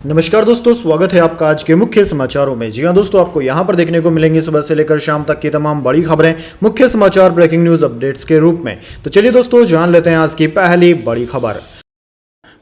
नमस्कार दोस्तों, स्वागत है आपका आज के मुख्य समाचारों में। जी हां दोस्तों, आपको यहां पर देखने को मिलेंगी सुबह से लेकर शाम तक की तमाम बड़ी खबरें मुख्य समाचार ब्रेकिंग न्यूज अपडेट्स के रूप में। तो चलिए दोस्तों, जान लेते हैं आज की पहली बड़ी खबर।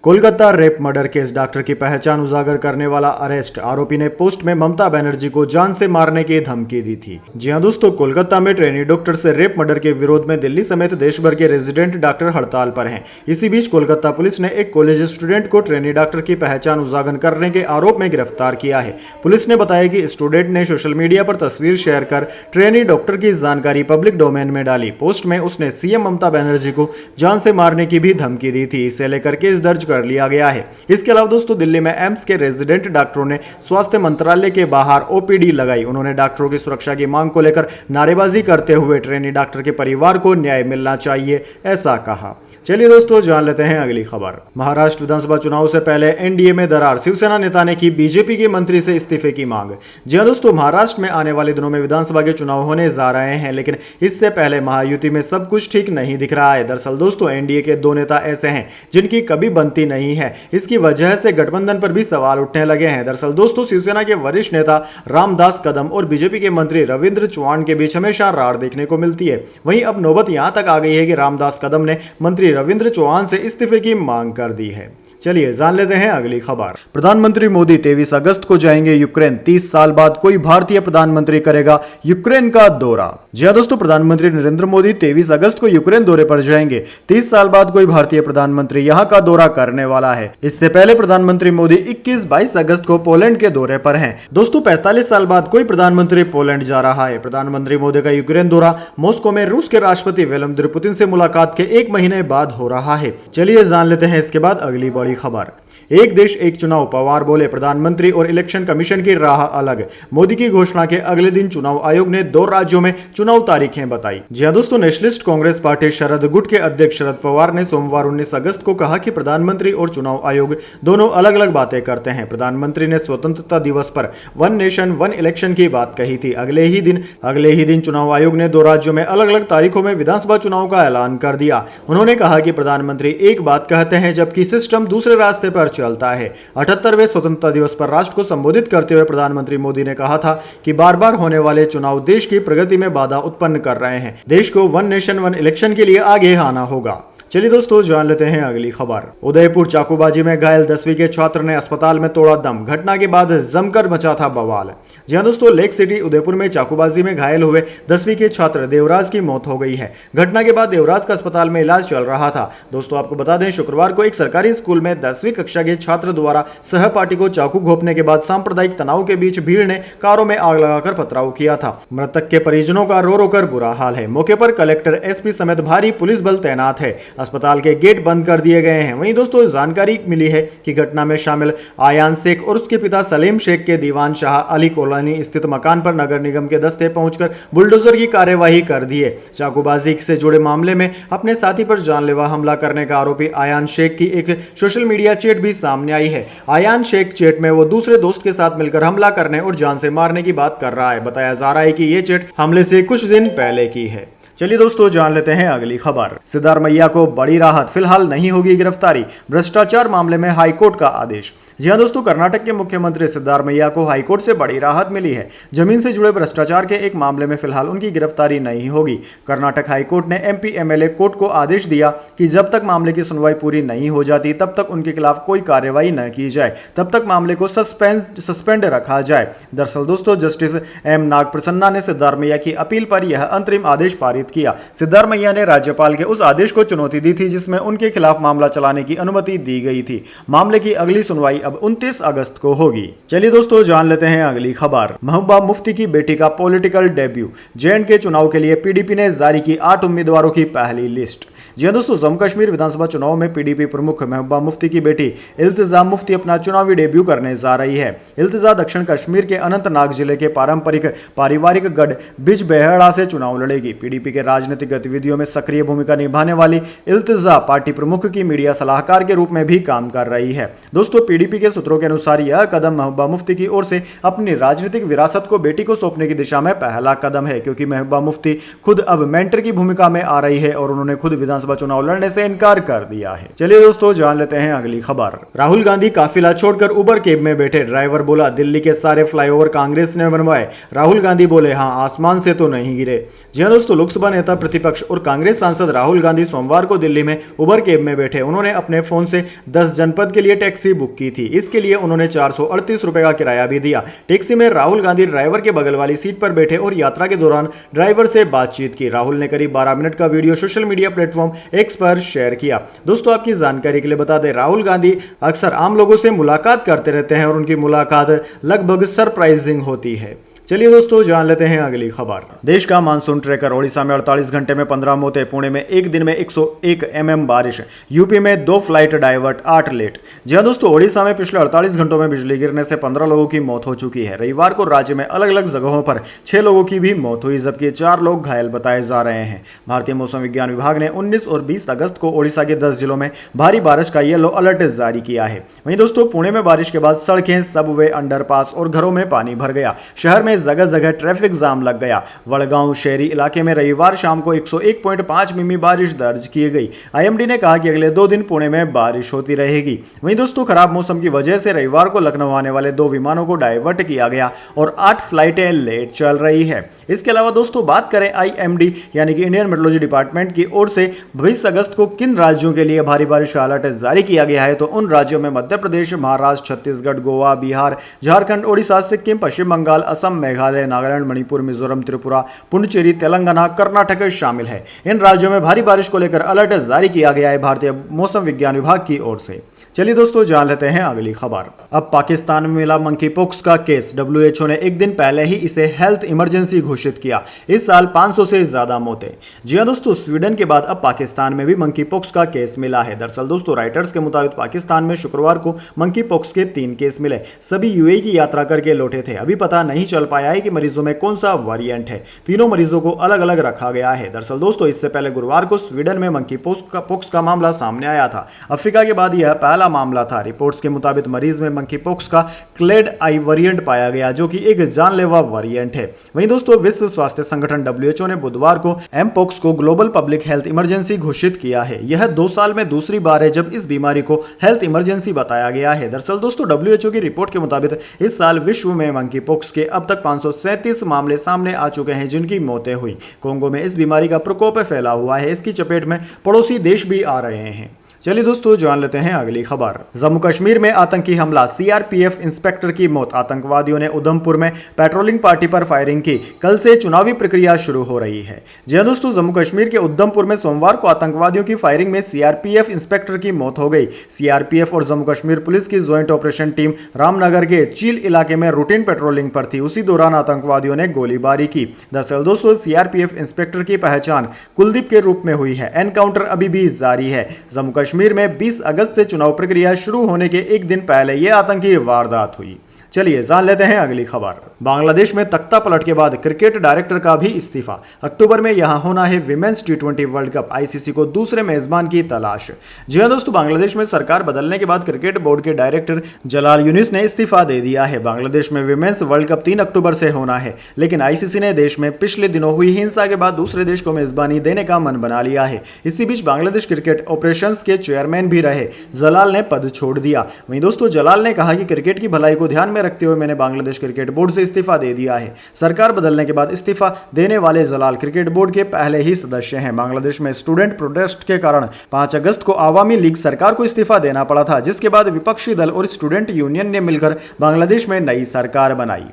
Kolkata rape murder case, doctor की पहचान उजागर करने वाला अरेस्ट। आरोपी ने पोस्ट में ममता बनर्जी को जान से मारने की धमकी दी थी। जी हां दोस्तों, कोलकाता में ट्रेनी डॉक्टर से रेप मर्डर के विरोध में दिल्ली समेत देश भर के रेजिडेंट डॉक्टर हड़ताल पर हैं। इसी बीच कोलकाता पुलिस ने एक कॉलेज स्टूडेंट को ट्रेनी डॉक्टर की पहचान उजागर करने के आरोप में गिरफ्तार किया है। पुलिस ने बताया कि स्टूडेंट ने सोशल मीडिया पर तस्वीर शेयर कर ट्रेनी डॉक्टर की जानकारी पब्लिक डोमेन में डाली। पोस्ट में उसने सीएम ममता बनर्जी को जान से मारने की भी धमकी दी थी। इसे लेकर केस दर्ज कर लिया गया है। इसके अलावा दोस्तों, दिल्ली में एम्स के रेजिडेंट डॉक्टरों ने स्वास्थ्य मंत्रालय के बाहर ओपीडी लगाई। उन्होंने डॉक्टरों की सुरक्षा की मांग को लेकर नारेबाजी करते हुए ट्रेनी डॉक्टर के परिवार को न्याय मिलना चाहिए, ऐसा कहा। चलिए दोस्तों, जान लेते हैं अगली खबर। महाराष्ट्र विधानसभा चुनाव से पहले एनडीए में दरार, शिवसेना नेता ने की बीजेपी के मंत्री से इस्तीफे की मांग। जी हां दोस्तों, महाराष्ट्र में आने वाले दिनों में विधानसभा के चुनाव होने जा रहे हैं, लेकिन इससे पहले महायुति में सब कुछ ठीक नहीं दिख रहा है। दरअसल दोस्तों, एनडीए के दो नेता ऐसे हैं जिनकी कभी बनती नहीं है। इसकी वजह से गठबंधन पर भी सवाल उठने लगे हैं। दरअसल दोस्तों, शिवसेना के वरिष्ठ नेता रामदास कदम और बीजेपी के मंत्री रविंद्र चौहान के बीच हमेशा रार देखने को मिलती है। वहीं अब नौबत यहां तक आ गई है कि रामदास कदम ने मंत्री रविंद्र चौहान से इस्तीफे की मांग कर दी है। चलिए जान लेते हैं अगली खबर। प्रधानमंत्री मोदी 23 अगस्त को जाएंगे यूक्रेन। 30 साल बाद कोई भारतीय प्रधानमंत्री करेगा यूक्रेन का दौरा। जी हां दोस्तों, प्रधानमंत्री नरेंद्र मोदी 23 अगस्त को यूक्रेन दौरे पर जाएंगे। 30 साल बाद कोई भारतीय प्रधानमंत्री यहां का दौरा करने वाला है। इससे पहले प्रधानमंत्री मोदी 21-22 अगस्त को पोलैंड के दौरे पर हैं। दोस्तों, 45 साल बाद कोई प्रधानमंत्री पोलैंड जा रहा है। प्रधानमंत्री मोदी का यूक्रेन दौरा मॉस्को में रूस के राष्ट्रपति व्लादिमीर पुतिन से मुलाकात के 1 महीने बाद हो रहा है। चलिए जान लेते हैं इसके बाद अगली बड़ी खबर। एक देश एक चुनाव, पवार बोले प्रधानमंत्री और इलेक्शन कमीशन की राह अलग। मोदी की घोषणा के अगले दिन चुनाव आयोग ने 2 राज्यों में चुनाव तारीखें बताई। जी हां दोस्तों, नेशनलिस्ट कांग्रेस पार्टी शरद गुट के अध्यक्ष शरद पवार ने सोमवार 19 अगस्त को कहा कि प्रधानमंत्री और चुनाव आयोग दोनों अलग अलग बातें करते हैं। प्रधानमंत्री ने स्वतंत्रता दिवस पर 1 नेशन 1 इलेक्शन की बात कही थी। अगले ही दिन चुनाव आयोग ने 2 राज्यों में अलग अलग तारीखों में विधानसभा चुनाव का ऐलान कर दिया। उन्होंने कहा कि प्रधानमंत्री एक बात कहते हैं जबकि सिस्टम दूसरे रास्ते पर चलता है। 78वें स्वतंत्रता दिवस पर राष्ट्र को संबोधित करते हुए प्रधानमंत्री मोदी ने कहा था कि बार बार होने वाले चुनाव देश की प्रगति में बाधा उत्पन्न कर रहे हैं। देश को 1 नेशन 1 इलेक्शन के लिए आगे आना होगा। चलिए दोस्तों, जान लेते हैं अगली खबर। उदयपुर चाकूबाजी में घायल 10वीं के छात्र ने अस्पताल में तोड़ा दम। घटना के बाद जमकर मचा था बवाल। जी हां दोस्तों, लेक सिटी उदयपुर में चाकूबाजी में घायल हुए 10वीं के छात्र देवराज की मौत हो गई है। घटना के बाद देवराज का अस्पताल में इलाज चल रहा था। दोस्तों, आपको बता दें, शुक्रवार को एक सरकारी स्कूल में 10वीं कक्षा के छात्र द्वारा सहपाठी को चाकू घोंपने के बाद सांप्रदायिक तनाव के बीच भीड़ ने कारों में आग लगाकर पथराव किया था। मृतक के परिजनों का रो रो कर बुरा हाल है। मौके पर कलेक्टर, एसपी समेत भारी पुलिस बल तैनात है। अस्पताल के गेट बंद कर दिए गए हैं। वहीं दोस्तों, जानकारी मिली है कि घटना में शामिल आयान शेख और उसके पिता सलीम शेख के दीवान शाह अली कॉलोनी स्थित मकान पर नगर निगम के दस्ते पहुंचकर बुलडोजर की कार्यवाही कर दी है। चाकूबाजी से जुड़े मामले में अपने साथी पर जानलेवा हमला करने का आरोपी आयान शेख की एक सोशल मीडिया चैट भी सामने आई है। आयान शेख चैट में वो दूसरे दोस्त के साथ मिलकर हमला करने और जान से मारने की बात कर रहा है। बताया जा रहा है कि ये चैट हमले से कुछ दिन पहले की है। चलिए दोस्तों, जान लेते हैं अगली खबर। सिद्धारमैया को बड़ी राहत, फिलहाल नहीं होगी गिरफ्तारी। भ्रष्टाचार मामले में हाईकोर्ट का आदेश। जी हां दोस्तों, कर्नाटक के मुख्यमंत्री सिद्धारमैया को हाईकोर्ट से बड़ी राहत मिली है। जमीन से जुड़े भ्रष्टाचार के एक मामले में फिलहाल उनकी गिरफ्तारी नहीं होगी। कर्नाटक हाईकोर्ट ने एमपी एमएलए कोर्ट को आदेश दिया कि जब तक मामले की सुनवाई पूरी नहीं हो जाती तब तक उनके खिलाफ कोई कार्रवाई न की जाए, तब तक मामले को सस्पेंड रखा जाए। दरअसल दोस्तों, जस्टिस एम नागप्रसन्ना ने सिद्धारमैया की अपील पर यह अंतरिम आदेश पारित किया। सिद्धारमैया ने राज्यपाल के उस आदेश को चुनौती दी थी जिसमें उनके खिलाफ मामला चलाने की अनुमति दी गई थी। मामले की अगली सुनवाई अब 29 अगस्त को होगी। चलिए दोस्तों, जान लेते हैं अगली खबर। महबूबा मुफ्ती की बेटी का पॉलिटिकल डेब्यू। जे&के चुनाव के लिए पीडीपी ने जारी की 8 उम्मीदवारों की पहली लिस्ट। जी हां दोस्तों, जम्मू कश्मीर विधानसभा चुनाव में पीडीपी प्रमुख महबूबा मुफ्ती की बेटी इल्तिजा मुफ्ती अपना चुनावी डेब्यू करने जा रही है। इल्तिजा दक्षिण कश्मीर के अनंतनाग जिले के पारिवारिक गढ़ बिजबेहड़ा से चुनाव लड़ेगी। पीडीपी के राजनीतिक गतिविधियों में सक्रिय भूमिका निभाने वाली इल्तिजा पार्टी प्रमुख की मीडिया सलाहकार के रूप में भी काम कर रही है। दोस्तों, पीडीपी के सूत्रों के अनुसार यह कदम महबूबा मुफ्ती की ओर से अपनी राजनीतिक विरासत को बेटी को सौंपने की दिशा में पहला कदम है, क्योंकि महबूबा मुफ्ती खुद अब मेंटर की भूमिका में आ रही है और उन्होंने खुद विधानसभा विधानसभा चुनाव लड़ने से इनकार कर दिया है। चलिए दोस्तों जान लेते हैं अगली खबर। राहुल गांधी काफिला छोड़कर उबर कैब में बैठे, ड्राइवर बोला दिल्ली के सारे फ्लाईओवर कांग्रेस ने बनवाए। राहुल गांधी बोले हाँ आसमान से तो नहीं गिरे। जी हां दोस्तों, लोकसभा नेता प्रतिपक्ष और कांग्रेस सांसद राहुल गांधी सोमवार को दिल्ली में उबर कैब में बैठे। उन्होंने अपने फोन से 10 जनपद के लिए टैक्सी बुक की थी। इसके लिए उन्होंने 438 रुपए का किराया भी दिया। टैक्सी में राहुल गांधी ड्राइवर के बगल वाली सीट पर बैठे और यात्रा के दौरान ड्राइवर से बातचीत की। राहुल ने करीब 12 मिनट का video social media platform x पर शेयर किया। दोस्तों आपकी जानकारी के लिए बता दें, राहुल गांधी अक्सर आम लोगों से मुलाकात करते रहते हैं और उनकी मुलाकात लगभग सरप्राइजिंग होती है। चलिए दोस्तों जान लेते हैं अगली खबर। देश का मानसून ट्रैकर, ओडिशा में 48 घंटे में 15 मौतें, पुणे में एक दिन में 101 mm बारिश, यूपी में 2 फ्लाइट डाइवर्ट, 8 लेट। जी हां दोस्तों, ओडिशा में पिछले 48 घंटों में बिजली गिरने से 15 लोगों की मौत हो चुकी है। रविवार को राज्य में अलग अलग जगहों पर 6 लोगों की भी मौत हुई, जबकि 4 लोग घायल बताए जा रहे हैं। भारतीय मौसम विज्ञान विभाग ने 19 और 20 अगस्त को ओडिशा के 10 जिलों में भारी बारिश का येलो अलर्ट जारी किया है। वहीं दोस्तों पुणे में बारिश के बाद सड़कें, सबवे, अंडरपास और घरों में पानी भर गया। शहर में जगह जगह ट्रैफिक जाम लग गया। वडगांव शहरी इलाके में रविवार शाम को 101.5 मिमी बारिश दर्ज की गई। आईएमडी ने कहा कि अगले 2 दिन पुणे में बारिश होती रहेगी। वहीं दोस्तों खराब मौसम की वजह से रविवार को लखनऊ आने वाले 2 विमानों को डाइवर्ट किया गया और 8 फ्लाइटें लेट चल रही है। इसके अलावा दोस्तों बात करें आईएमडी यानी कि इंडियन मेट्रोलॉजी डिपार्टमेंट की ओर से 20 अगस्त को किन राज्यों के लिए भारी बारिश का अलर्ट जारी किया गया है, तो उन राज्यों में मध्य प्रदेश, महाराष्ट्र, छत्तीसगढ़, गोवा, बिहार, झारखंड, ओडिशा, सिक्किम, पश्चिम बंगाल, असम, मेघालय, नागालैंड, मणिपुर, मिजोरम, त्रिपुरा, पुडुचेरी, तेलंगाना, कर्नाटक शामिल है। इन राज्यों में भारी बारिश को लेकर अलर्ट जारी किया गया है भारतीय मौसम विज्ञान विभाग की ओर से। चलिए दोस्तों जान लेते हैं अगली खबर। अब पाकिस्तान में मिला मंकी पॉक्स का केस। डब्ल्यूएचओ ने एक दिन पहले ही इसे हेल्थ इमरजेंसी घोषित किया। इस साल 500 से ज्यादा मौतें। जी हां दोस्तों, स्वीडन के बाद अब पाकिस्तान में भी मंकी पॉक्स का केस मिला है। दरअसल दोस्तों राइटर्स के मुताबिक पाकिस्तान में शुक्रवार को मंकी पॉक्स के 3 केस मिले। सभी यूएई की यात्रा करके लौटे थे। अभी पता नहीं चल पाया है कि मरीजों में कौन सा वेरिएंट है। तीनों मरीजों को अलग अलग रखा गया है। दरअसल दोस्तों इससे पहले गुरुवार को स्वीडन में मंकी पॉक्स का मामला सामने आया था। अफ्रीका के बाद यह पहला मामला था। रिपोर्ट्स के मुताबिक मरीज में मंकी पॉक्स का क्लेड आई वेरिएंट पाया गया, जो कि एक जानलेवा वेरिएंट है। वहीं दोस्तों विश्व स्वास्थ्य संगठन डब्ल्यूएचओ ने बुधवार को एम पॉक्स को ग्लोबल पब्लिक हेल्थ इमरजेंसी घोषित किया है। यह 2 साल में दूसरी बार है जब इस बीमारी को हेल्थ इमरजेंसी बताया गया है। दरअसल दोस्तों डब्ल्यूएचओ की रिपोर्ट के मुताबिक इस साल विश्व में मंकी पॉक्स के अब तक 537 मामले सामने आ चुके हैं, जिनकी मौतें हुई। कोंगो में इस बीमारी का प्रकोप फैला हुआ है। इसकी चपेट में पड़ोसी देश भी आ रहे हैं। चलिए दोस्तों जान लेते हैं अगली खबर। जम्मू कश्मीर में आतंकी हमला, सीआरपीएफ इंस्पेक्टर की मौत। आतंकवादियों ने उधमपुर में पेट्रोलिंग पार्टी पर फायरिंग की। कल से चुनावी प्रक्रिया शुरू हो रही है। जी हां दोस्तों, जम्मू कश्मीर के उधमपुर में सोमवार को आतंकवादियों की फायरिंग में सीआरपीएफ इंस्पेक्टर की मौत हो गई। सीआरपीएफ और जम्मू कश्मीर पुलिस की ज्वाइंट ऑपरेशन टीम रामनगर के चील इलाके में रूटीन पेट्रोलिंग पर थी। उसी दौरान आतंकवादियों ने गोलीबारी की। दरअसल दोस्तों सीआरपीएफ इंस्पेक्टर की पहचान कुलदीप के रूप में हुई है। एनकाउंटर अभी भी जारी है। जम्मू कश्मीर में 20 अगस्त से चुनाव प्रक्रिया शुरू होने के एक दिन पहले यह आतंकी वारदात हुई। चलिए जान लेते हैं अगली खबर। बांग्लादेश में तख्ता पलट के बाद क्रिकेट डायरेक्टर का भी इस्तीफा। अक्टूबर में यहां होना है विमेंस टी20 वर्ल्ड कप। आईसीसी को दूसरे मेजबान की तलाश। जी हां दोस्तों, बांग्लादेश में सरकार बदलने के बाद क्रिकेट बोर्ड के डायरेक्टर जलाल यूनिस ने इस्तीफा दे दिया है। बांग्लादेश में विमेंस वर्ल्ड कप 3 अक्टूबर से होना है, लेकिन आईसीसी ने देश में पिछले दिनों हुई हिंसा के बाद दूसरे देश को मेजबानी देने का मन बना लिया है। इसी बीच बांग्लादेश क्रिकेट ऑपरेशंस के चेयरमैन भी रहे जलाल ने पद छोड़ दिया। वहीं दोस्तों जलाल ने कहा कि क्रिकेट की भलाई को ध्यान में रखते हुए मैंने बांग्लादेश क्रिकेट बोर्ड से इस्तीफा दे दिया है। सरकार बदलने के बाद इस्तीफा देने वाले जलाल क्रिकेट बोर्ड के पहले ही सदस्य हैं। बांग्लादेश में स्टूडेंट प्रोटेस्ट के कारण 5 अगस्त को आवामी लीग सरकार को इस्तीफा देना पड़ा था, जिसके बाद विपक्षी दल और स्टूडेंट यूनियन ने मिलकर बांग्लादेश में नई सरकार बनाई।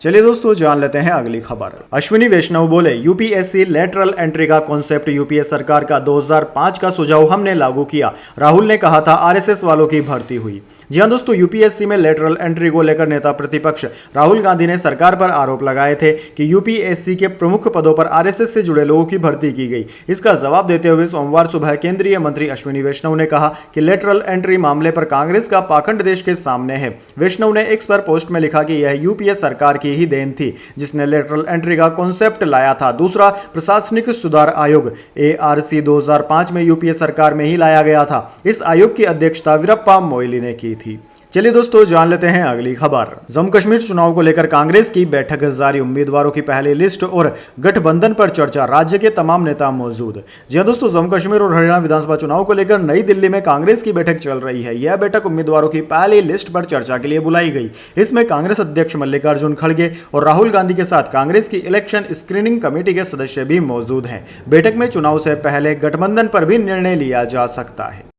चलिए दोस्तों जान लेते हैं अगली खबर। अश्विनी वैष्णव बोले यूपीएससी लेटरल एंट्री का कॉन्सेप्ट यूपीए सरकार का 2005 का सुझाव हमने लागू किया। राहुल ने कहा था आरएसएस वालों की भर्ती हुई। जी हां दोस्तों, यूपीएससी में लेटरल एंट्री को लेकर नेता प्रतिपक्ष राहुल गांधी ने सरकार पर आरोप लगाए थे कि यूपीएससी के प्रमुख पदों पर आरएसएस से जुड़े लोगों की भर्ती की गई। इसका जवाब देते हुए सोमवार सुबह केंद्रीय मंत्री अश्विनी वैष्णव ने कहा कि लेटरल एंट्री मामले पर कांग्रेस का पाखंड देश के सामने है। वैष्णव ने एक्स पर पोस्ट में लिखा कि यह यूपीए सरकार की ही देन थी जिसने लेटरल एंट्री का कॉन्सेप्ट लाया था। दूसरा प्रशासनिक सुधार आयोग एआरसी 2005 में यूपीए सरकार में ही लाया गया था। इस आयोग की अध्यक्षता वीरप्पा मोइली ने की थी। चलिए दोस्तों जान लेते हैं अगली खबर। जम्मू कश्मीर चुनाव को लेकर कांग्रेस की बैठक जारी, उम्मीदवारों की पहली लिस्ट और गठबंधन पर चर्चा, राज्य के तमाम नेता मौजूद। जी हां दोस्तों, जम्मू कश्मीर और हरियाणा विधानसभा चुनाव को लेकर नई दिल्ली में कांग्रेस की बैठक चल रही है। यह बैठक उम्मीदवारों की पहली लिस्ट पर चर्चा के लिए बुलाई गई। इसमें कांग्रेस अध्यक्ष मल्लिकार्जुन खड़गे और राहुल गांधी के साथ कांग्रेस की इलेक्शन स्क्रीनिंग कमेटी के सदस्य भी मौजूद हैं। बैठक में चुनाव से पहले गठबंधन पर भी निर्णय लिया जा सकता है।